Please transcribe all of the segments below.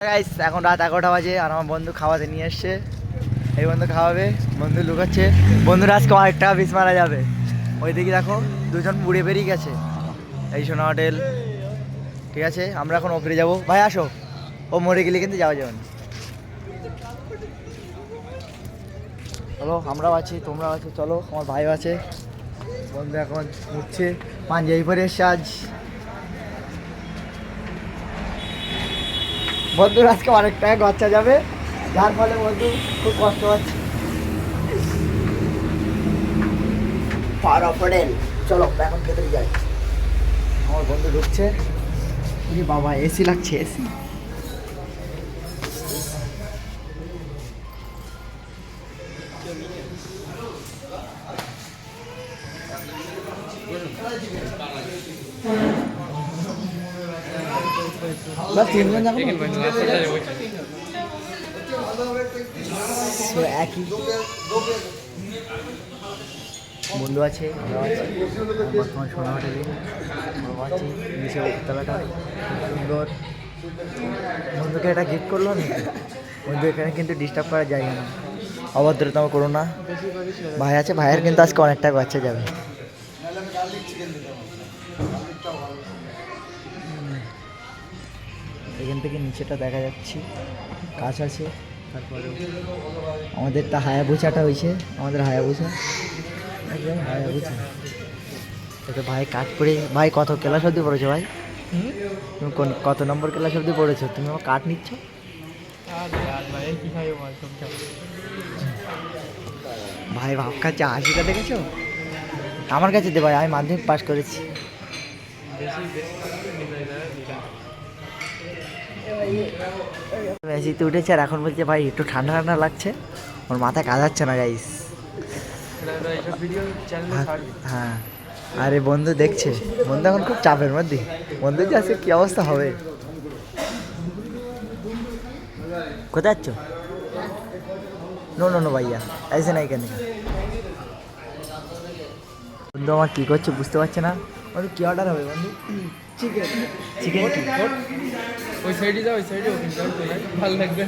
Guys এখন রাত 11টা বাজে আর আমার বন্ধু খাওয়াতে নিয়ে এসছে। এই বন্ধু খাওয়াবে, বন্ধু লুকাচ্ছে। বন্ধুরা আজকে অনেক টাকা পিস মারা যাবে। ওইদিকে দেখো দুজন উড়ে বেরিয়ে গেছে। এই সোনা হোটেল, ঠিক আছে আমরা এখন ওপরে যাবো। ভাই আসো, ও মরে গেলে কিন্তু যাওয়া যাবে না। চলো আমরাও আছি, তোমরাও আছো, চলো আমার ভাইও আছে। বন্ধু এখন উঠছে, পাঞ্জাবি পরে এসছে আজ। বন্ধুর আজকে অনেক টাকা খরচা যাবে, যার ফলে বন্ধু খুব কষ্ট হচ্ছে। চলো এখন ভেতরে যাই। আমার বন্ধু ঢুকছে। বাবা এসি লাগছে, এসি। তিনজন যাবো একই বন্ধু আছে, আমরা আছি বর্তমান সোনা হোটেলে। আছি নিচে তলাটা সুন্দর। বন্ধুকে এটা গিফট করলো না, বন্ধু এখানে কিন্তু ডিস্টার্ব করা জায়গা না, অভদ্রতম করো না। ভাই আছে, ভাইয়ের কিন্তু আজকে অনেকটা বাচ্চা যাবে। এখান থেকে নিচেটা দেখা যাচ্ছে, কাজ আছে। তারপরে আমাদেরটা হায়াবুসাটা হয়েছে, আমাদের হায়াবুসা হায়াবুসা। তো ভাই কাঠ পড়ে, ভাই কত ক্লাস অবধি পড়েছো ভাই? তুমি কত নম্বর ক্লাস অবধি পড়েছো? তুমি আমার কাঠ নিচ্ছ? ভাই ভাব খাচ্ছে, হাসিটা দেখেছো? আমার কাছে দে ভাই, আমি মাধ্যমিক পাস করেছি। মেসিতে উঠেছে আর এখন বলছে ভাই একটু ঠান্ডা ঠান্ডা লাগছে, ওর মাথায় কাজ হচ্ছে না গাইস। হ্যাঁ আরে বন্ধু দেখছে, বন্ধু এখন খুব চাপের মধ্যে। বন্ধু যে আজকে কি অবস্থা হবে। কোথায় যাচ্ছ? নো নো নো ভাইয়া, ऐसे नहीं करने का। বন্ধু আমার কী করছে বুঝতে পারছে না। বন্ধু কী অর্ডার হবে বন্ধু? চিকেন। চিকেন কি? ওই সাইডে যাও, ওই সাইডে ভালো লাগবে।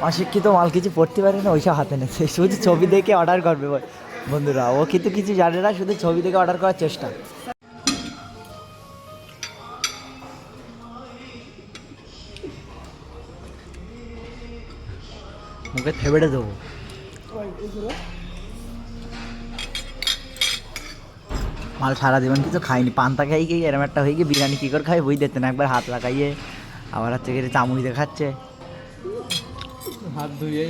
অশিক্ষিত মাল কিছু পড়তে পারে না, ওইসব হাতে নেছে, শুধু ছবি দেখে অর্ডার করবে বন্ধুরা। ও কিন্তু কিছু জানে না, শুধু ছবি দেখে অর্ডার করার চেষ্টা। মুখে থেবেড়ে দেবো। মাল সারা জীবন কিছু খাইনি, পান্তা খাই গিয়ে এরম একটা হয়ে গিয়ে বিরিয়ানি কী করে খাই বুঝ দিতে না। একবার হাত লাগাইয়ে আবার হচ্ছে গিয়ে চামড়ি দেখাচ্ছে, হাত ধুয়ে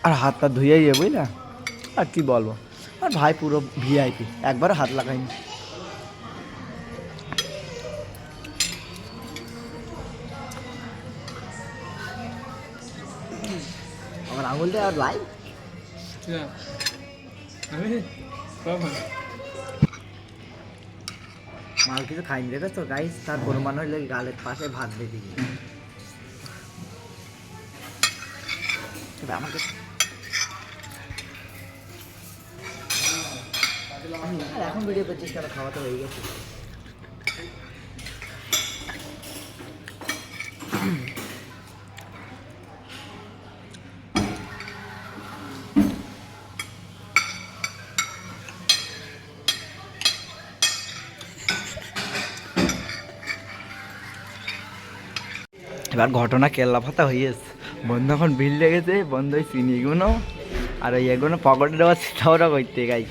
আর হাতটা ধুয়েই বুঝলা। আর কি বলবো, আর ভাই পুরো ভিআইপি, একবারও হাত লাগাইনি। আমার আঙুল দিয়ে আর লাই মাল কিছু খাইনি দেখেছো গাইস, তার প্রমাণ হইলে গালের পাশে ভাত বেঁধে গিয়ে আমাকে। এখন ভিডিও করছিস কেন? খাওয়া তো হয়ে গেছে। এবার ঘটনা কেল্লা ফাতা হয়েছে। বন্ধু এখন বিল লেগেছে, বন্ধু ওই চিনিগুলো আর ওই এগুলো পকেটে দেওয়া চিন্তাওরা করতে গাই।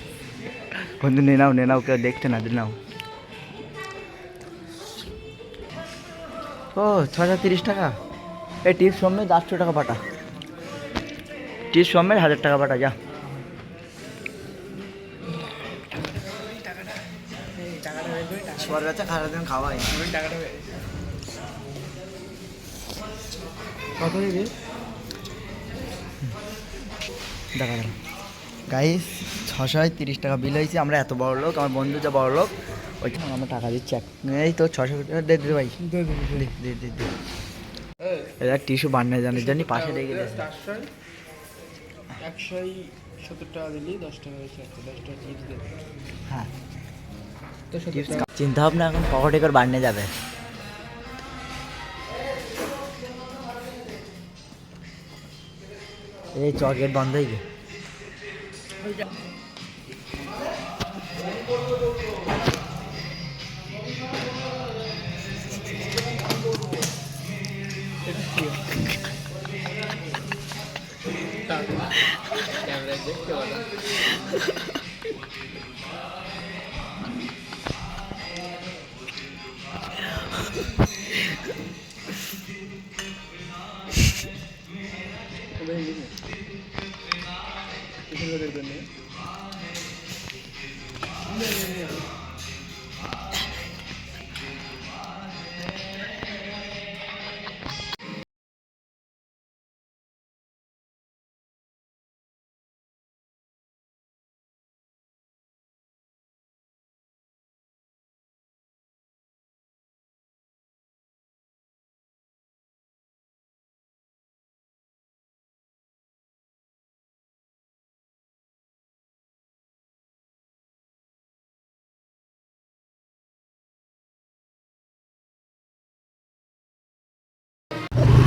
বন্ধু নে নাও, কেউ দেখতে না, নাও। ও 630 টাকা। এই টিপস সমেত 800 টাকা পাঠা, টিপস সমেত 1000 টাকা পাঠা যা। সবার কাছে খাওয়া দিন খাওয়াই টাকাটা কত দিবি? দেখা যাবে গাইস, 630 টাকা বিল হয়েছে। আমরা এত বড় লোক, আমার বন্ধু যা বড় লোক, ওইখানে আমরা টাকা দিচ্ছি। এই তো 600 টাকা দে দে ভাই, দে। এবার টিস্যু বান্না জানি পাশে রেখে দে। 170 টাকা দিলি 10 টাকা হয়েছে, 10 টাকা চিপস দে। হ্যাঁ চিন্তা ভাবনা এখন পকেটে করে বাড়নে যাবে। এই চকেট বন্ধ হয়ে গেছে।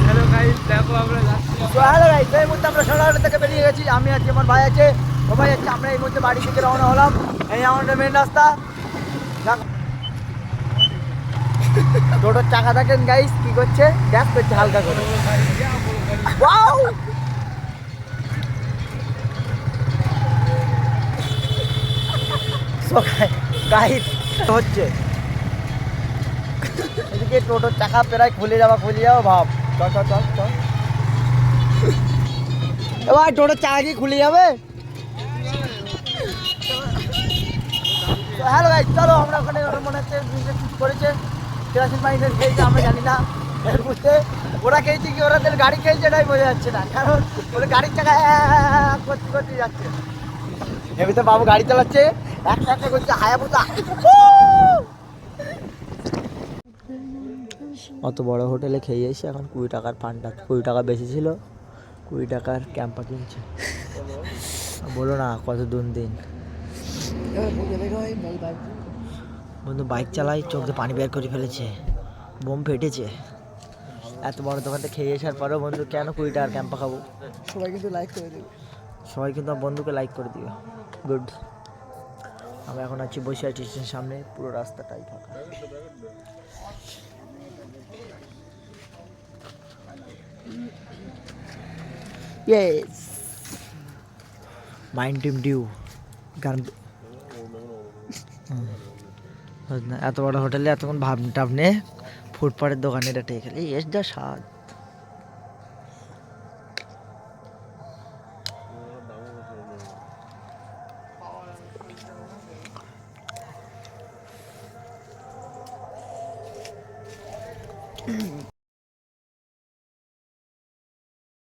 হ্যালো গাইস, দেখো আমরা যাচ্ছি। তো হ্যালো গাইস, এই মুহূর্তে আমরা সোনারহাট থেকে বেরিয়ে গেছি। আমি আছি, আমার ভাই আছে, সবাই যাচ্ছে। আমরা এই মুহূর্তে বাড়ি থেকে রওনা হলাম। এই আমাদের মেন রাস্তা। টোটোর চাকা দেখেন গাইস কি করছে, গ্যাস করছে হালকা করে। ওয়াও, গাইস হচ্ছে এদিকে টোটোর চাকা প্রায় খুলে যাওয়া ভাব। চল চল চল চল, এবার টোটোর চাকা কি খুলে যাবে? হ্যালো গাইস, চলো আমরা ওখানে মনে হচ্ছে কিছু করেছে, কেরাসিন পানিতে খেয়েছে, আমরা জানি না। এর মধ্যে ওরা খেয়েছে কি ওরাদের গাড়ি খেয়েছে এটাই বোঝা যাচ্ছে না, কারণ ওদের গাড়ির চাকা করতে করতে যাচ্ছে। এমনিতে বাবু গাড়ি চালাচ্ছে, একটা একটা করছে হায়াবুসা। অত বড় হোটেলে খেয়ে এসে এখন 20 টাকার পানটা, 20 টাকা বেশি ছিল, 20 টাকার ক্যাম্পা কিনছে। বলো না কত দিন বন্ধু বাইক চালাই, চোখ দিয়ে পানি বের করে ফেলেছে, বোম ফেটেছে। এত বড় দোকানটা খেয়ে আসার পরেও বন্ধু কেন 20 টাকার ক্যাম্পা খাবো? সবাই কিন্তু লাইক করে দেবে, সবাই কিন্তু আমার বন্ধুকে লাইক করে দিবে। গুড। আমরা এখন আছি বসে আছি স্টেশনের সামনে, পুরো রাস্তাটাই ফাঁকা। ইয়েস, মাইন্ড টিম ডিউ গান। এত বড় হোটেলে এতক্ষণ ভাবনে ফুটপাতের দোকানে এটা টেকে খেলে এস যা স্বাদ।